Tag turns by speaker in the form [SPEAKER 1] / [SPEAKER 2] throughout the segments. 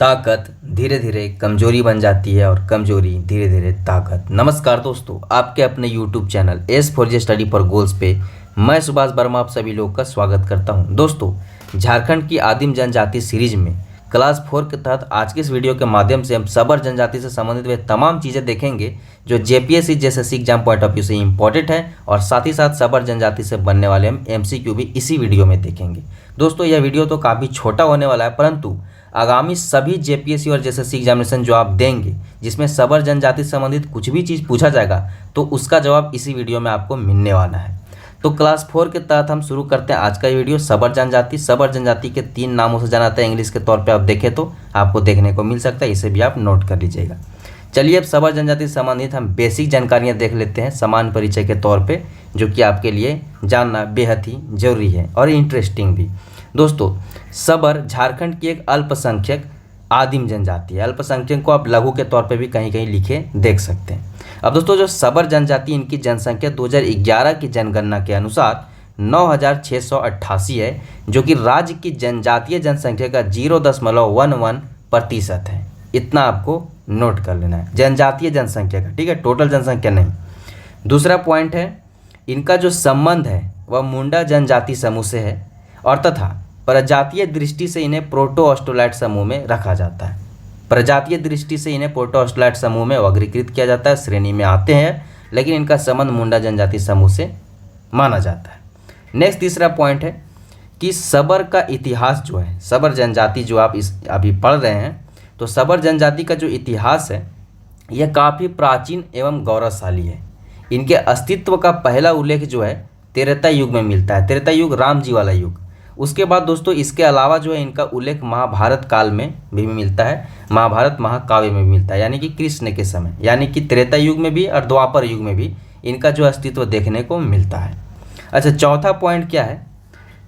[SPEAKER 1] ताकत धीरे धीरे कमजोरी बन जाती है और कमजोरी धीरे धीरे ताकत। नमस्कार दोस्तों, आपके अपने YouTube channel S4J study for goals पे मैं सुभाष वर्मा आप सभी लोग का स्वागत करता हूं। दोस्तों, झारखंड की आदिम जनजाति सीरीज में क्लास 4 के तहत आज के इस वीडियो के माध्यम से हम सबर जनजाति से संबंधित वे तमाम चीज़ें देखेंगे जो JPSC जैसे एग्जाम पॉइंट ऑफ व्यू से इंपॉर्टेंट है, और साथ ही साथ सबर जनजाति से बनने वाले हम MCQ भी इसी वीडियो में देखेंगे। दोस्तों, यह वीडियो तो काफ़ी छोटा होने वाला है, परंतु आगामी सभी JPSC और JSSC एग्जामिनेशन जो आप देंगे जिसमें सबर जनजाति से संबंधित कुछ भी चीज़ पूछा जाएगा तो उसका जवाब इसी वीडियो में आपको मिलने वाला है। तो क्लास 4 के तहत हम शुरू करते हैं आज का ये वीडियो। सबर जनजाति। सबर जनजाति के 3 नामों से जाना जाता है, इंग्लिश के तौर पे आप देखें तो आपको देखने को मिल सकता है, इसे भी आप नोट कर लीजिएगा। चलिए अब सबर जनजाति से संबंधित हम बेसिक जानकारियाँ देख लेते हैं सामान्य परिचय के तौर पर, जो कि आपके लिए जानना बेहद ही जरूरी है और इंटरेस्टिंग भी। दोस्तों, सबर झारखंड की एक अल्पसंख्यक आदिम जनजाति है। अल्पसंख्यक को आप लघु के तौर पे भी कहीं कहीं लिखे देख सकते हैं। अब दोस्तों, जो सबर जनजाति इनकी जनसंख्या 2011 की जनगणना के अनुसार 9688 है, जो कि राज्य की जनजातीय जनसंख्या का 0.11% है। इतना आपको नोट कर लेना है, जनजातीय जनसंख्या का, ठीक है, टोटल जनसंख्या नहीं। दूसरा पॉइंट है, इनका जो संबंध है वह मुंडा जनजाति समूह से है और तथा प्रजातीय दृष्टि से इन्हें प्रोटो ऑस्ट्रोलाइट समूह में रखा जाता है। प्रजातीय दृष्टि से इन्हें प्रोटो ऑस्ट्रोलाइट समूह में वर्गीकृत किया जाता है, श्रेणी में आते हैं, लेकिन इनका संबंध मुंडा जनजाति समूह से माना जाता है। नेक्स्ट तीसरा पॉइंट है कि सबर का इतिहास जो है, सबर जनजाति जो आप अभी पढ़ रहे हैं, तो सबर जनजाति का जो इतिहास है यह काफ़ी प्राचीन एवं गौरवशाली है। इनके अस्तित्व का पहला उल्लेख जो है त्रेता युग में मिलता है। त्रेता युग राम जी वाला युग। उसके बाद दोस्तों इसके अलावा जो है इनका उल्लेख महाभारत काल में भी मिलता है, महाभारत महाकाव्य में भी मिलता है, यानी कि कृष्ण के समय, यानी कि त्रेता युग में भी और द्वापर युग में भी इनका जो अस्तित्व देखने को मिलता है। अच्छा, चौथा पॉइंट क्या है,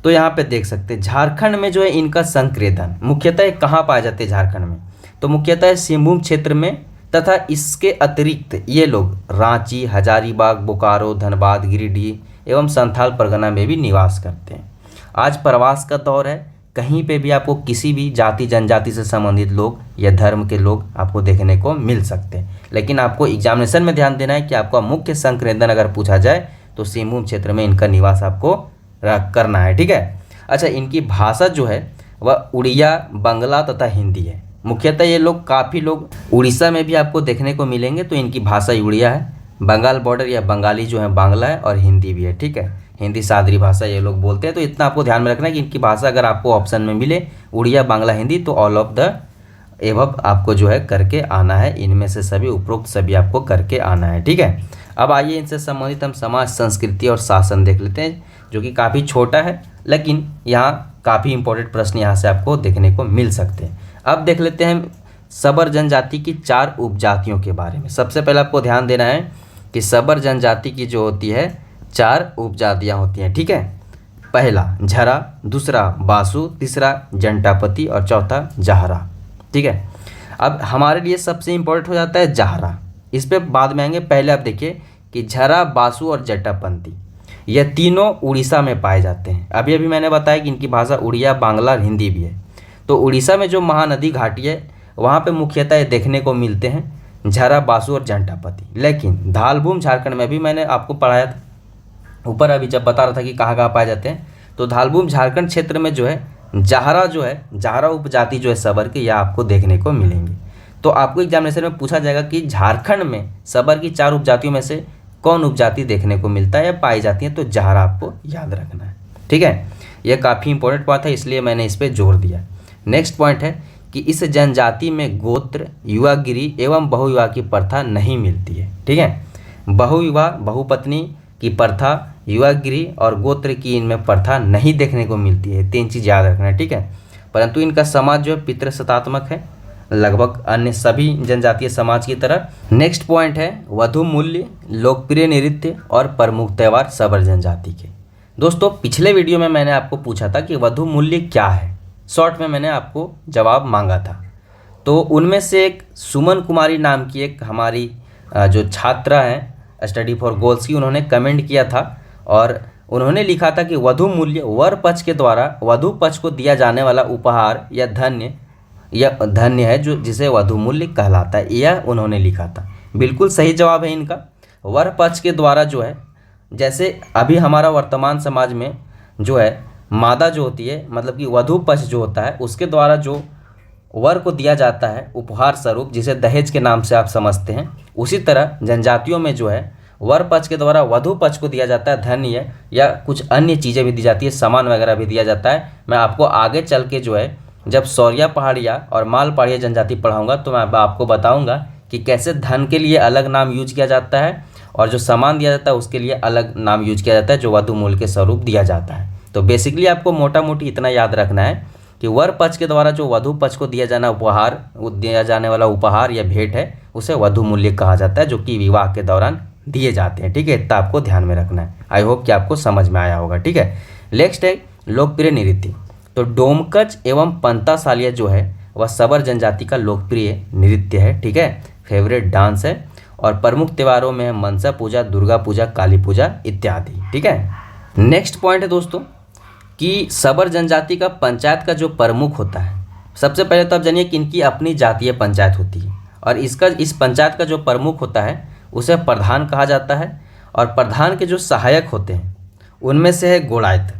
[SPEAKER 1] तो यहाँ पे देख सकते हैं झारखंड में जो है इनका संक्रेतन मुख्यतः कहाँ पाए जाते हैं झारखंड में, तो मुख्यतः सिंहभूम क्षेत्र में, तथा इसके अतिरिक्त ये लोग रांची, हजारीबाग, बोकारो, धनबाद, गिरिडीह एवं संथाल परगना में भी निवास करते हैं। आज प्रवास का दौर है, कहीं पे भी आपको किसी भी जाति जनजाति से संबंधित लोग या धर्म के लोग आपको देखने को मिल सकते हैं, लेकिन आपको एग्जामिनेशन में ध्यान देना है कि आपका मुख्य संकेंद्रण अगर पूछा जाए तो सिंहभूम क्षेत्र में इनका निवास आपको करना है, ठीक है। अच्छा, इनकी भाषा जो है वह उड़िया, बंगला तथा हिंदी है। मुख्यतः ये लोग काफ़ी लोग उड़ीसा में भी आपको देखने को मिलेंगे, तो इनकी भाषा उड़िया है। बंगाल बॉर्डर या बंगाली जो है बांग्ला है, और हिंदी भी है, ठीक है, हिंदी सादरी भाषा ये लोग बोलते हैं। तो इतना आपको ध्यान में रखना है कि इनकी भाषा अगर आपको ऑप्शन में मिले उड़िया, बांग्ला, हिंदी, तो ऑल ऑफ द एबव आपको जो है करके आना है, इनमें से सभी उपरोक्त सभी आपको करके आना है, ठीक है। अब आइए इनसे संबंधित हम समाज, संस्कृति और शासन देख लेते हैं, जो कि काफ़ी छोटा है, लेकिन यहाँ काफ़ी इंपॉर्टेंट प्रश्न यहाँ से आपको देखने को मिल सकते हैं। अब देख लेते हैं सबर जनजाति की 4 उपजातियों के बारे में। सबसे पहले आपको ध्यान देना है कि सबर जनजाति की जो होती है 4 उपजातियाँ होती हैं, ठीक है। पहला झरा, दूसरा बासु, तीसरा जंटापति और चौथा जहरा, ठीक है। अब हमारे लिए सबसे इम्पोर्टेंट हो जाता है जहरा, इस पर बाद में आएंगे। पहले आप देखिए कि झरा, बासु और जटापंती यह तीनों उड़ीसा में पाए जाते हैं। अभी अभी मैंने बताया कि इनकी भाषा उड़िया, बांग्ला और हिंदी भी है। तो उड़ीसा में जो महानदी घाटी है वहाँ पे मुख्यतः ये देखने को मिलते हैं झरा, बासु और जंटापति। लेकिन धालभूम झारखंड में भी मैंने आपको पढ़ाया था ऊपर, अभी जब बता रहा था कि कहाँ कहाँ पाए जाते हैं, तो धालभूम झारखंड क्षेत्र में जो है जहरा जहरा उपजाति जो है सबर के, यह आपको देखने को मिलेंगे। तो आपको एग्जामिनेशन में पूछा जाएगा कि झारखंड में सबर की 4 उपजातियों में से कौन उपजाति देखने को मिलता है या पाई जाती है, तो जहरा आपको याद रखना है, ठीक है। यह काफ़ी इंपॉर्टेंट बात है, इसलिए मैंने इस पर जोर दिया। नेक्स्ट पॉइंट है कि इस जनजाति में गोत्र, युवागिरी एवं बहुविवाह की प्रथा नहीं मिलती है, ठीक है। बहुविवाह, बहुपत्नी की प्रथा, युवागिरी और गोत्र की इनमें प्रथा नहीं देखने को मिलती है। 3 चीज़ याद रखना है, ठीक है। परंतु इनका समाज जो है पितृसत्तात्मक है, लगभग अन्य सभी जनजातीय समाज की तरह। नेक्स्ट पॉइंट है वधु मूल्य, लोकप्रिय नृत्य और प्रमुख त्यौहार सबर जनजाति के। दोस्तों, पिछले वीडियो में मैंने आपको पूछा था कि वधु मूल्य क्या है, शॉर्ट में मैंने आपको जवाब मांगा था। तो उनमें से एक सुमन कुमारी नाम की एक हमारी जो छात्रा हैं स्टडी फॉर गोल्स की, उन्होंने कमेंट किया था और उन्होंने लिखा था कि वधु मूल्य वर पक्ष के द्वारा वधु पक्ष को दिया जाने वाला उपहार या धन्य यह धन्य है जो जिसे वधुमूल्य कहलाता है, यह उन्होंने लिखा था। बिल्कुल सही जवाब है इनका। वर पक्ष के द्वारा जो है, जैसे अभी हमारा वर्तमान समाज में जो है मादा जो होती है, मतलब कि वधु पक्ष जो होता है, उसके द्वारा जो वर को दिया जाता है उपहार स्वरूप, जिसे दहेज के नाम से आप समझते हैं, उसी तरह जनजातियों में जो है वर पक्ष के द्वारा वधु पक्ष को दिया जाता है धन्य या कुछ अन्य चीज़ें भी दी जाती है, सामान वगैरह भी दिया जाता है। मैं आपको आगे चल के जो है जब सौरिया पहाड़िया और माल पहाड़िया जनजाति पढ़ाऊंगा तो मैं आपको बताऊंगा कि कैसे धन के लिए अलग नाम यूज किया जाता है और जो सामान दिया जाता है उसके लिए अलग नाम यूज किया जाता है जो वधु मूल्य के स्वरूप दिया जाता है। तो बेसिकली आपको मोटा मोटी इतना याद रखना है कि वर पक्ष के द्वारा जो वधु पक्ष को दिया जाने वाला उपहार या भेंट है उसे वधु मूल्य कहा जाता है, जो कि विवाह के दौरान दिए जाते हैं। ठीक है, इतना आपको ध्यान में रखना है। आई होप कि आपको समझ में आया होगा। ठीक है, नेक्स्ट है लोकप्रिय नृत्य। तो डोमकच एवं पंता सालिया जो है वह सबर जनजाति का लोकप्रिय नृत्य है। ठीक है, फेवरेट डांस है और प्रमुख त्योहारों में है मनसा पूजा, दुर्गा पूजा, काली पूजा इत्यादि। ठीक है, नेक्स्ट पॉइंट है दोस्तों कि सबर जनजाति का पंचायत का जो प्रमुख होता है, सबसे पहले तो आप जानिए कि इनकी अपनी जातीय पंचायत होती है और इस पंचायत का जो प्रमुख होता है उसे प्रधान कहा जाता है और प्रधान के जो सहायक होते हैं उनमें से है गोड़ायत।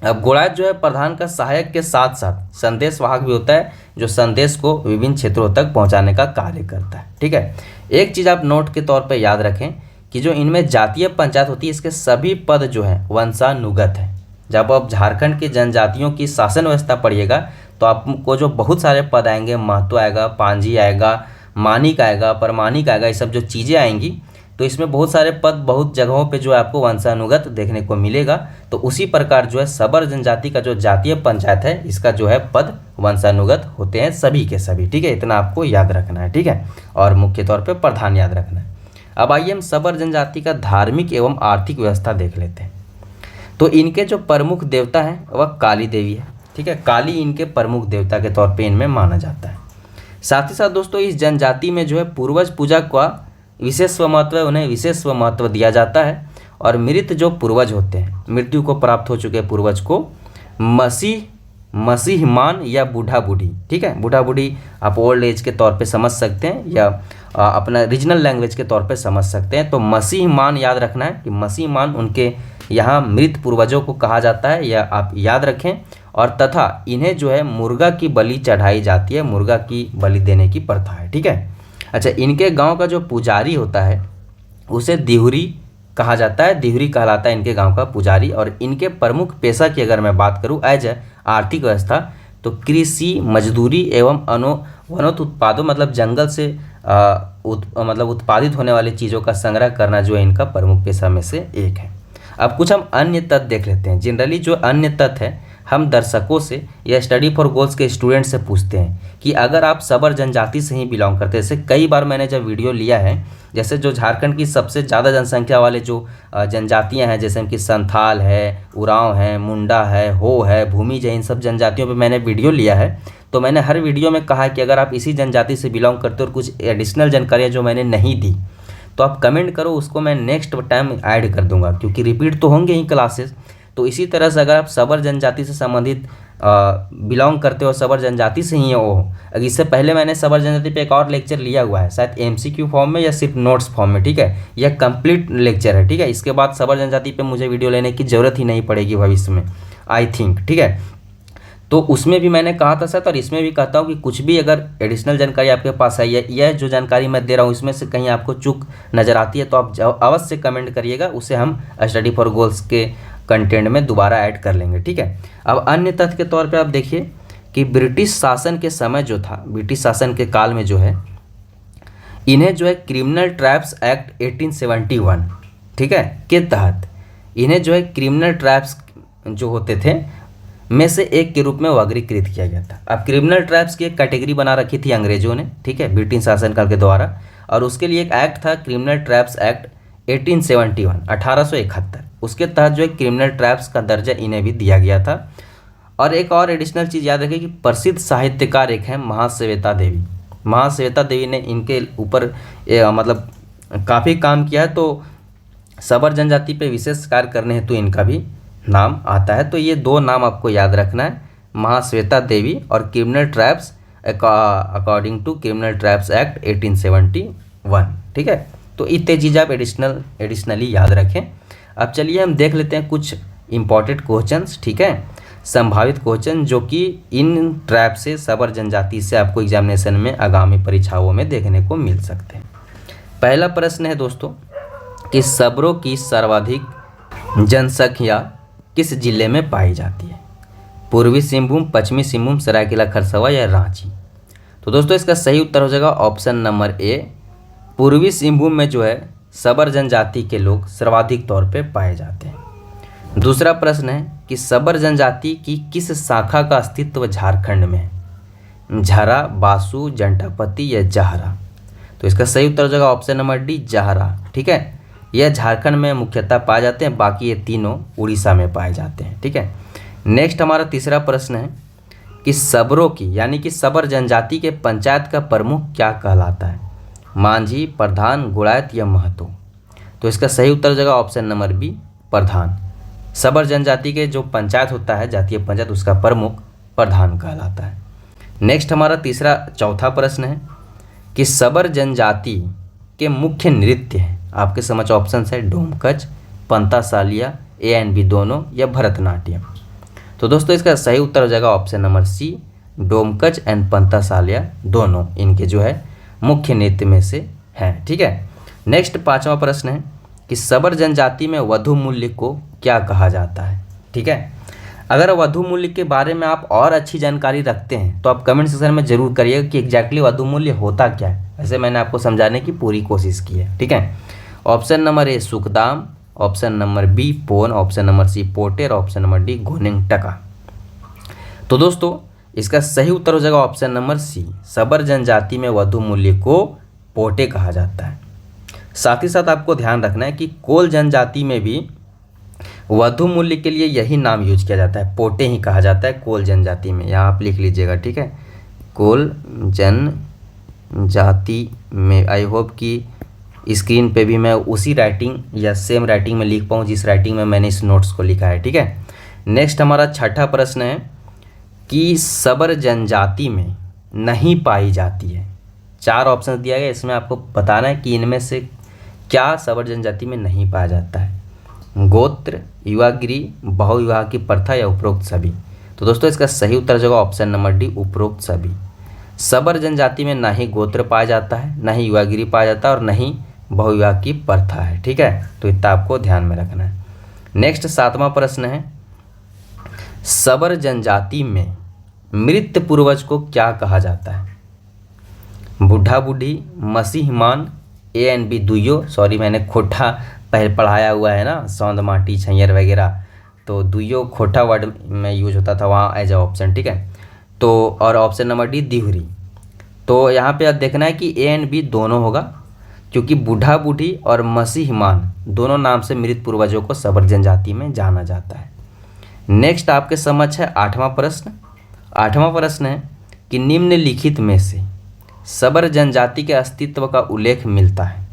[SPEAKER 1] अब गोड़ायत जो है प्रधान का सहायक के साथ साथ संदेश वाहक भी होता है जो संदेश को विभिन्न क्षेत्रों तक पहुंचाने का कार्य करता है। ठीक है, एक चीज़ आप नोट के तौर पे याद रखें कि जो इनमें जातीय पंचायत होती है इसके सभी पद जो है वंशानुगत है। जब आप झारखंड की जनजातियों की शासन व्यवस्था पढ़िएगा तो आपको जो बहुत सारे पद आएंगे, महतो आएगा, पांजी आएगा, मानिक आएगा, परमानिक आएगा, ये सब जो चीज़ें आएंगी तो इसमें बहुत सारे पद बहुत जगहों पे जो है आपको वंशानुगत देखने को मिलेगा। तो उसी प्रकार जो है सबर जनजाति का जो जातीय पंचायत है इसका जो है पद वंशानुगत होते हैं सभी के सभी। ठीक है, इतना आपको याद रखना है। ठीक है, और मुख्य तौर पे प्रधान याद रखना है। अब आइए हम सबर जनजाति का धार्मिक एवं आर्थिक व्यवस्था देख लेते हैं। तो इनके जो प्रमुख देवता हैं वह काली देवी है। ठीक है, काली इनके प्रमुख देवता के तौर पर इनमें माना जाता है। साथ ही साथ दोस्तों इस जनजाति में जो है पूर्वज पूजा का विशेष महत्व है, उन्हें विशेष महत्व दिया जाता है और मृत जो पूर्वज होते हैं, मृत्यु को प्राप्त हो चुके पूर्वज को मसीहमान या बूढ़ा बूढ़ी, ठीक है, बूढ़ा बूढ़ी आप ओल्ड एज के तौर पे समझ सकते हैं या अपना रीजनल लैंग्वेज के तौर पे समझ सकते हैं। तो मसीहमान याद रखना है कि मसीहमान उनके यहाँ मृत पूर्वजों को कहा जाता है, या आप याद रखें। और तथा इन्हें जो है मुर्गा की बलि चढ़ाई जाती है, मुर्गा की बलि देने की प्रथा है। ठीक है, अच्छा, इनके गांव का जो पुजारी होता है उसे दिहुरी कहा जाता है, दिहुरी कहलाता है इनके गांव का पुजारी। और इनके प्रमुख पेशा की अगर मैं बात करूं एज ए आर्थिक व्यवस्था तो कृषि, मजदूरी एवं वनोत उत्पादों मतलब जंगल से मतलब उत्पादित होने वाली चीज़ों का संग्रह करना जो है इनका प्रमुख पेशा में से एक है। अब कुछ हम अन्य तथ्य देख लेते हैं। जनरली जो अन्य तथ्य है हम दर्शकों से या स्टडी फॉर गोल्स के स्टूडेंट से पूछते हैं कि अगर आप सबर जनजाति से ही बिलोंग करते हैं, जैसे कई बार मैंने जब वीडियो लिया है, जैसे जो झारखंड की सबसे ज़्यादा जनसंख्या वाले जो जनजातियां हैं जैसे कि संथाल है, उरांव है, मुंडा है, हो है, भूमिज है, इन सब जनजातियों पे मैंने वीडियो लिया है। तो मैंने हर वीडियो में कहा कि अगर आप इसी जनजाति से बिलोंग करते हो और कुछ एडिशनल जानकारियाँ जो मैंने नहीं दी तो आप कमेंट करो, उसको मैं नेक्स्ट टाइम ऐड कर दूंगा, क्योंकि रिपीट तो होंगे ही क्लासेस। तो इसी तरह से अगर आप सबर जनजाति से संबंधित बिलोंग करते हो, सबर जनजाति से ही हो, इससे पहले मैंने सबर जनजाति पे एक और लेक्चर लिया हुआ है, शायद एमसीक्यू फॉर्म में या सिर्फ नोट्स फॉर्म में। ठीक है, यह कंप्लीट लेक्चर है। ठीक है, इसके बाद सबर जनजाति पे मुझे वीडियो लेने की ज़रूरत ही नहीं पड़ेगी भविष्य में, आई थिंक। ठीक है, तो उसमें भी मैंने कहा था सर, और इसमें भी कहता हूँ कि कुछ भी अगर एडिशनल जानकारी आपके पास है या यह जो जानकारी मैं दे रहा हूँ इसमें से कहीं आपको चूक नज़र आती है तो आप अवश्य कमेंट करिएगा, उसे हम स्टडी फॉर गोल्स के कंटेंट में दोबारा ऐड कर लेंगे। ठीक है, अब अन्य तथ्य के तौर पे आप देखिए कि ब्रिटिश शासन के समय जो था, ब्रिटिश शासन के काल में जो है इन्हें जो है क्रिमिनल ट्राइब्स एक्ट 1871, ठीक है, के तहत इन्हें जो है क्रिमिनल ट्राइब्स जो होते थे में से एक के रूप में वर्गीकृत किया गया था। अब क्रिमिनल ट्राइब्स की एक कैटेगरी बना रखी थी अंग्रेजों ने, ठीक है, ब्रिटिश शासनकाल के द्वारा, और उसके लिए एक एक्ट था क्रिमिनल ट्राइब्स एक्ट 1871 उसके तहत जो है क्रिमिनल ट्राइब्स का दर्जा इन्हें भी दिया गया था। और एक और एडिशनल चीज़ याद रखें कि प्रसिद्ध साहित्यकार एक हैं महाश्वेता देवी। महाश्वेता देवी ने इनके ऊपर मतलब काफ़ी काम किया है, तो सबर जनजाति पे विशेष कार्य करने हेतु इनका भी नाम आता है। तो ये दो नाम आपको याद रखना है, महाश्वेता देवी और criminal tribes according to criminal tribes act 1871। ठीक है, तो इतने चीज़ आप एडिशनली याद रखें। अब चलिए हम देख लेते हैं कुछ इंपॉर्टेंट क्वेश्चंस। ठीक है, संभावित क्वेश्चन जो कि इन ट्राइब से, सबर जनजाति से आपको एग्जामिनेशन में आगामी परीक्षाओं में देखने को मिल सकते हैं। पहला प्रश्न है दोस्तों कि सबरों की सर्वाधिक जनसंख्या किस जिले में पाई जाती है? पूर्वी सिंहभूम, पश्चिमी सिंहभूम, सरायकेला खरसावां या रांची? तो दोस्तों इसका सही उत्तर हो जाएगा ऑप्शन नंबर ए, पूर्वी सिंहभूम में जो है सबर जनजाति के लोग सर्वाधिक तौर पे पाए जाते हैं। दूसरा प्रश्न है कि सबर जनजाति की किस शाखा का अस्तित्व झारखंड में है? झारा, बासु, जंटापति या जहारा? तो इसका सही उत्तर हो जाएगा ऑप्शन नंबर डी, जहारा। ठीक है, यह झारखंड में मुख्यतः पाए जाते हैं, बाकी ये तीनों उड़ीसा में पाए जाते हैं। ठीक है, नेक्स्ट हमारा तीसरा प्रश्न है कि सबरों की यानी कि सबर जनजाति के पंचायत का प्रमुख क्या कहलाता है? मांझी, प्रधान, गुड़ायत या महतो? तो इसका सही उत्तर हो जाएगा ऑप्शन नंबर बी, प्रधान। सबर जनजाति के जो पंचायत होता है, जातीय पंचायत, उसका प्रमुख प्रधान कहलाता है। नेक्स्ट हमारा चौथा प्रश्न है कि सबर जनजाति के मुख्य नृत्य हैं, आपके समझ ऑप्शन है डोमकच, पंतासालिया, ए एंड बी दोनों या भरतनाट्यम? तो दोस्तों इसका सही उत्तर हो जाएगा option number C, Domkach and पंतासालिया दोनों इनके जो है मुख्य नृत्य में से हैं। ठीक है, नेक्स्ट पांचवा प्रश्न है कि सबर जनजाति में वधु मूल्य को क्या कहा जाता है? ठीक है, अगर वधु मूल्य के बारे में आप और अच्छी जानकारी रखते हैं तो आप कमेंट सेक्शन में जरूर करिएगा कि एग्जैक्टली वधु मूल्य होता क्या है। ऐसे मैंने आपको समझाने की पूरी कोशिश की है। ठीक है, ऑप्शन नंबर ए सुखदाम, ऑप्शन नंबर बी पोन, ऑप्शन नंबर सी पोटेर, ऑप्शन नंबर डी गोनिंग टका? तो दोस्तों इसका सही उत्तर हो जाएगा ऑप्शन नंबर सी, सबर जनजाति में वधु मूल्य को पोटे कहा जाता है। साथ ही साथ आपको ध्यान रखना है कि कोल जनजाति में भी वधु मूल्य के लिए यही नाम यूज किया जाता है, पोटे ही कहा जाता है कोल जनजाति में। यहाँ आप लिख लीजिएगा। ठीक है, कोल जनजाति में। आई होप कि स्क्रीन पे भी मैं उसी राइटिंग या सेम राइटिंग में लिख पाऊँ जिस राइटिंग में मैंने इस नोट्स को लिखा है। ठीक है, नेक्स्ट हमारा छठा प्रश्न है कि सबर जनजाति में नहीं पाई जाती है। 4 ऑप्शन दिया गया, इसमें आपको बताना है कि इनमें से क्या सबर जनजाति में नहीं पाया जाता है? गोत्र, युवागिरी, बहुविवाह की प्रथा या उपरोक्त सभी? तो दोस्तों इसका सही उत्तर हो जाएगा ऑप्शन नंबर डी, उपरोक्त सभी। सबर जनजाति में ना ही गोत्र पाया जाता है, ना ही युवागिरी पाया जाता है और ना ही बहुविवाह की प्रथा है। ठीक है, तो इतना आपको ध्यान में रखना है। नेक्स्ट 7वां प्रश्न है सबर जनजाति में मृत पूर्वज को क्या कहा जाता है? बूढ़ा बूढ़ी, मसीहमान, ए एंड बी दुइयो? सॉरी मैंने खोटा पहले पढ़ाया हुआ है ना, सौंद माटी छैयर वगैरह, तो दुइयो खोटा वर्ड में यूज होता था वहाँ एज ए ऑप्शन। ठीक है, तो और ऑप्शन नंबर डी दिहुरी। तो यहाँ पे आप देखना है कि ए एंड बी दोनों होगा, क्योंकि बूढ़ा बूढ़ी और मसीहमान दोनों नाम से मृत पूर्वजों को सबर जनजाति में जाना जाता है। नेक्स्ट आपके समझ है 8वां प्रश्न। 8वां प्रश्न है कि निम्नलिखित में से सबर जनजाति के अस्तित्व का उल्लेख मिलता है?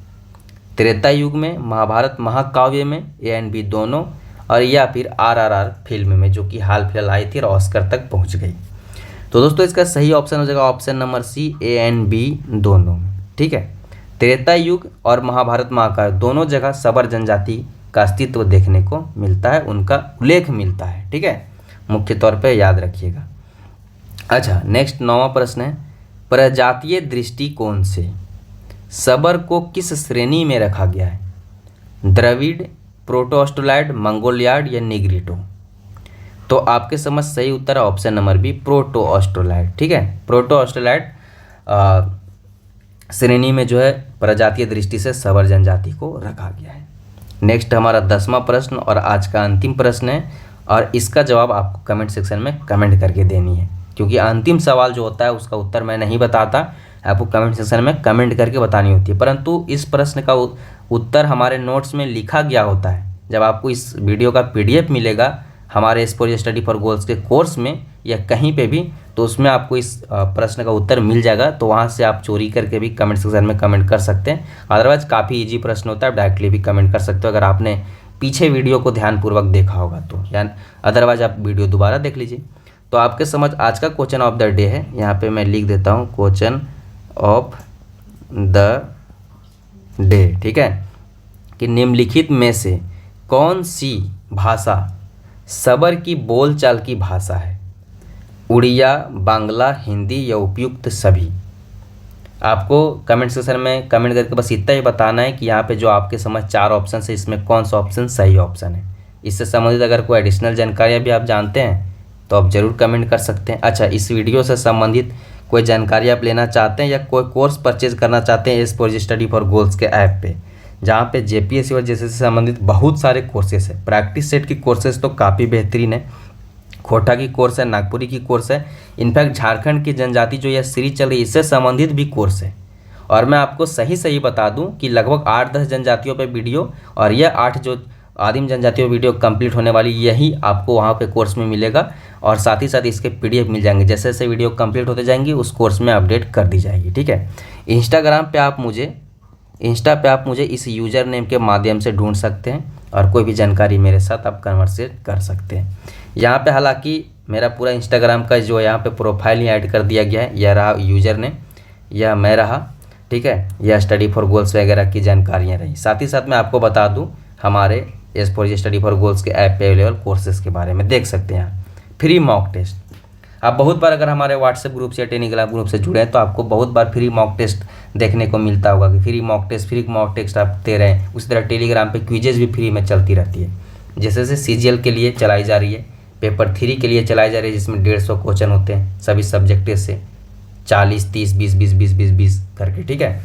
[SPEAKER 1] त्रेता युग में, महाभारत महाकाव्य में, ए एंड बी दोनों, और या फिर RRR फिल्म में जो कि हाल फिलहाल आई थी और ऑस्कर तक पहुंच गई? तो दोस्तों इसका सही ऑप्शन हो जाएगा option number C, A and B दोनों। ठीक है, त्रेता युग और महाभारत महाकाव्य दोनों जगह सबर जनजाति का अस्तित्व देखने को मिलता है, उनका उल्लेख मिलता है। ठीक है, मुख्य तौर पे याद रखिएगा। अच्छा, नेक्स्ट 9वां प्रश्न है प्रजातीय दृष्टिकोण से सबर को किस श्रेणी में रखा गया है? द्रविड़, प्रोटो ऑस्ट्रोलॉइड, मंगोलियाड या निग्रिटो? तो आपके समझ सही उत्तर है option number B, proto Australoid. ठीक है, प्रोटो ऑस्ट्रोलॉइड श्रेणी में जो है प्रजातीय दृष्टि से सबर जनजाति को रखा गया है। नेक्स्ट हमारा 10वां प्रश्न और आज का अंतिम प्रश्न है, और इसका जवाब आपको कमेंट सेक्शन में कमेंट करके देनी है, क्योंकि अंतिम सवाल जो होता है उसका उत्तर मैं नहीं बताता, आपको कमेंट सेक्शन में कमेंट करके बतानी होती है। परंतु इस प्रश्न का उत्तर हमारे नोट्स में लिखा गया होता है। जब आपको इस वीडियो का PDF मिलेगा हमारे एक्सपोजर स्टडी फॉर गोल्स के कोर्स में या कहीं पे भी, तो उसमें आपको इस प्रश्न का उत्तर मिल जाएगा, तो वहाँ से आप चोरी करके भी कमेंट सेक्शन में कमेंट कर सकते हैं। अदरवाइज काफ़ी इजी प्रश्न होता है, आप डायरेक्टली भी कमेंट कर सकते हो अगर आपने पीछे वीडियो को ध्यानपूर्वक देखा होगा तो, या अदरवाइज आप वीडियो दोबारा देख लीजिए। तो आपके समझ आज का क्वेश्चन ऑफ द डे है, यहाँ पे मैं लिख देता हूँ क्वेश्चन ऑफ द डे, ठीक है, कि निम्नलिखित में से कौन सी भाषा सबर की बोलचाल की भाषा है? उड़िया, बांग्ला, हिंदी या उपयुक्त सभी? आपको कमेंट सेक्शन में कमेंट करके बस इतना ही बताना है कि यहाँ पे जो आपके समझ 4 ऑप्शन है इसमें कौन सा ऑप्शन सही ऑप्शन है। इससे संबंधित अगर कोई एडिशनल जानकारी भी आप जानते हैं तो आप ज़रूर कमेंट कर सकते हैं। अच्छा, इस वीडियो से संबंधित कोई जानकारी आप लेना चाहते हैं या कोई कोर्स परचेज करना चाहते हैं S for study for goals के ऐप पे, जहाँ पे जेपीएससी और जैसे से संबंधित बहुत सारे कोर्सेस है। प्रैक्टिस सेट की कोर्सेज तो काफ़ी बेहतरीन है, खोटा की कोर्स है, नागपुरी की कोर्स है, इनफैक्ट झारखंड की जनजाति जो यह सीरीज चल रही है इससे संबंधित भी कोर्स है। और मैं आपको सही बता दूं कि लगभग 8-10 जनजातियों पे वीडियो और यह 8 जो आदिम जनजातियों वीडियो कंप्लीट होने वाली यही आपको वहाँ पे कोर्स में मिलेगा। और साथ ही साथ इसके पीडीएफ मिल जाएंगे, जैसे जैसे वीडियो कंप्लीट होते जाएंगी उस कोर्स में अपडेट कर दी जाएगी, ठीक है। इंस्टा पे आप मुझे इस यूज़र नेम के माध्यम से ढूंढ सकते हैं और कोई भी जानकारी मेरे साथ आप कन्वर्सेट कर सकते हैं। यहाँ पे हालांकि मेरा पूरा इंस्टाग्राम का जो यहाँ पे प्रोफाइल ही ऐड कर दिया गया है, यह रहा यूज़र नेम, यह मैं रहा, ठीक है। यह स्टडी फॉर गोल्स वगैरह की जानकारियाँ रही। साथ ही साथ मैं आपको बता दूँ हमारे S for study for goals के ऐप पे अवेलेबल कोर्सेज के बारे में देख सकते हैं। फ्री मॉक टेस्ट आप बहुत बार अगर हमारे व्हाट्सएप ग्रुप से या टेलीग्राम ग्रुप से जुड़े हैं तो आपको बहुत बार फ्री मॉक टेस्ट देखने को मिलता होगा कि फ्री मॉक टेस्ट आप दे रहे हैं। उसी तरह टेलीग्राम पे क्विजेज भी फ्री में चलती रहती है, जैसे सीजीएल के लिए चलाई जा रही है, पेपर 3 के लिए चलाई जा रही है जिसमें 150 क्वेश्चन होते हैं सभी सब्जेक्ट से, 40, 30, 20, 20, 20, 20, 20 करके, ठीक है।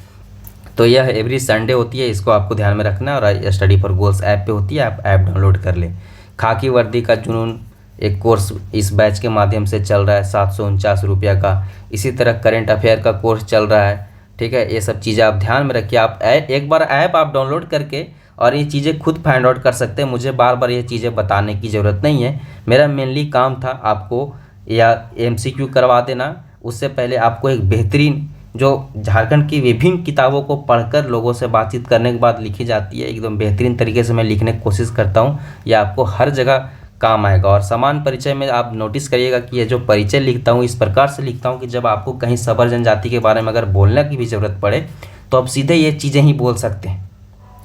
[SPEAKER 1] तो यह एवरी संडे होती है, इसको आपको ध्यान में रखना है। और स्टडी फॉर गोल्स ऐप पे होती है, आप ऐप डाउनलोड कर लें। खाकी वर्दी का जुनून एक कोर्स इस बैच के माध्यम से चल रहा है 749 रुपये का। इसी तरह करेंट अफेयर का कोर्स चल रहा है, ठीक है। ये सब चीज़ें आप ध्यान में रखिए। आप एक बार ऐप आप डाउनलोड करके और ये चीज़ें खुद फाइंड आउट कर सकते हैं। मुझे बार बार ये चीज़ें बताने की ज़रूरत नहीं है। मेरा मेनली काम था आपको या एमसीक्यू करवा देना, उससे पहले आपको एक बेहतरीन जो झारखंड की विभिन्न किताबों को पढ़कर लोगों से बातचीत करने के बाद लिखी जाती है, एकदम बेहतरीन तरीके से मैं लिखने की कोशिश करता हूँ। यह आपको हर जगह काम आएगा। और समान परिचय में आप नोटिस करिएगा कि ये जो परिचय लिखता हूँ इस प्रकार से लिखता हूँ कि जब आपको कहीं सबर जनजाति के बारे में अगर बोलने की भी ज़रूरत पड़े तो आप सीधे ये चीज़ें ही बोल सकते हैं,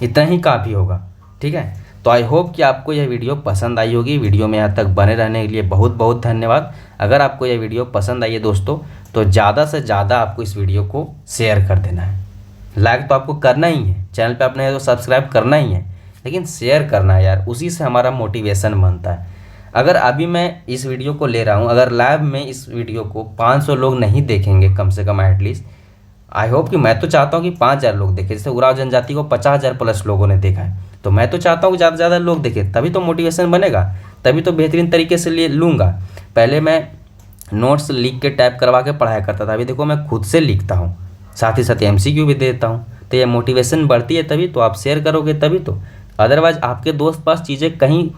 [SPEAKER 1] इतना ही काफ़ी होगा, ठीक है। तो आई होप कि आपको यह वीडियो पसंद आई होगी। वीडियो में यहाँ तक बने रहने के लिए बहुत बहुत धन्यवाद। अगर आपको यह वीडियो पसंद आई है दोस्तों तो ज़्यादा से ज़्यादा आपको इस वीडियो को शेयर कर देना है। लाइक तो आपको करना ही है, चैनल पे आपने तो सब्सक्राइब करना ही है, लेकिन शेयर करना है यार, उसी से हमारा मोटिवेशन बनता है। अगर अभी मैं इस वीडियो को ले रहा हूँ, अगर लाइव में इस वीडियो को 500 लोग नहीं देखेंगे कम से कम एटलीस्ट, आई होप कि मैं तो चाहता हूँ कि 5000 लोग देखें। जैसे उराव जनजाति को 50,000 प्लस लोगों ने देखा है, तो मैं तो चाहता हूँ कि ज़्यादा से ज़्यादा लोग देखें, तभी तो मोटिवेशन बनेगा, तभी तो बेहतरीन तरीके से ले लूँगा। पहले मैं नोट्स लिख के टाइप करवा के पढ़ाया करता था, अभी देखो मैं खुद से लिखता हूँ, साथ ही साथ एमसीक्यू भी देता हूँ। तो ये मोटिवेशन बढ़ती है तभी तो, आप शेयर करोगे तभी तो। अदरवाइज आपके दोस्त पास चीज़ें कहीं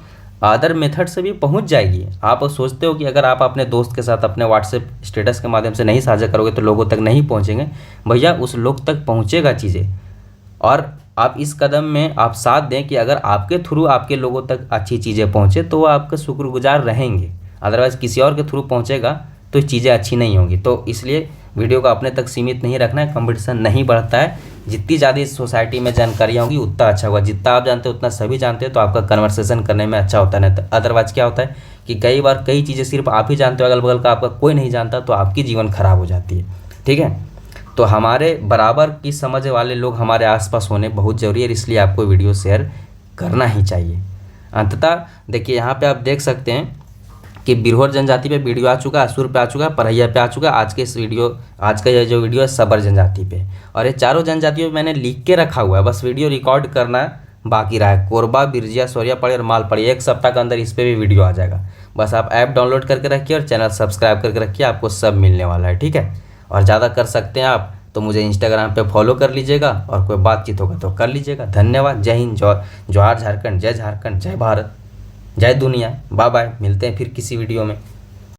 [SPEAKER 1] अदर मेथड से भी पहुंच जाएगी। आप सोचते हो कि अगर आप अपने दोस्त के साथ अपने व्हाट्सएप स्टेटस के माध्यम से नहीं साझा करोगे तो लोगों तक नहीं पहुंचेंगे, भैया उस लोग तक पहुंचेगा चीज़ें। और आप इस कदम में आप साथ दें कि अगर आपके थ्रू आपके लोगों तक अच्छी चीज़ें पहुँचे तो वो आपके शुक्रगुजार रहेंगे। अदरवाइज़ किसी और के थ्रू पहुँचेगा तो चीज़ें अच्छी नहीं होंगी। तो इसलिए वीडियो को अपने तक सीमित नहीं रखना है, कंपटीशन नहीं बढ़ता है। जितनी ज़्यादा इस सोसाइटी में जानकारियाँ होंगी उतना अच्छा होगा। जितना आप जानते हो उतना सभी जानते हैं, तो आपका कन्वर्सेशन करने में अच्छा होता है। नहीं तो अदरवाइज क्या होता है कि कई बार कई चीज़ें सिर्फ आप ही जानते हो, अगल बगल का आपका कोई नहीं जानता, तो आपकी जीवन खराब हो जाती है, ठीक है। तो हमारे बराबर की समझ वाले लोग हमारे आसपास होने बहुत ज़रूरी है, इसलिए आपको वीडियो शेयर करना ही चाहिए। अंततः देखिए यहाँ पे आप देख सकते हैं कि बिरहोर जनजाति पे वीडियो आ चुका है, असुर पे आ चुका है, परैया पे आ चुका है। आज का ये जो वीडियो है सबर जनजाति पे, और ये चारों जनजातियों पे मैंने लिख के रखा हुआ है, बस वीडियो रिकॉर्ड करना बाकी रहा है। कोरबा, बिरजिया, सोरिया पड़ी और माल पड़ी, 1 सप्ताह के अंदर इस पर भी वीडियो आ जाएगा। बस आप ऐप डाउनलोड करके रखिए और चैनल सब्सक्राइब करके रखिए, आपको सब मिलने वाला है, ठीक है। और ज़्यादा कर सकते हैं आप तो मुझे इंस्टाग्राम पे फॉलो कर लीजिएगा, और कोई बातचीत होगा तो कर लीजिएगा। धन्यवाद। जय हिंद, जवाहर झारखंड, जय झारखंड, जय भारत, जय दुनिया। बाय बाय, मिलते हैं फिर किसी वीडियो में।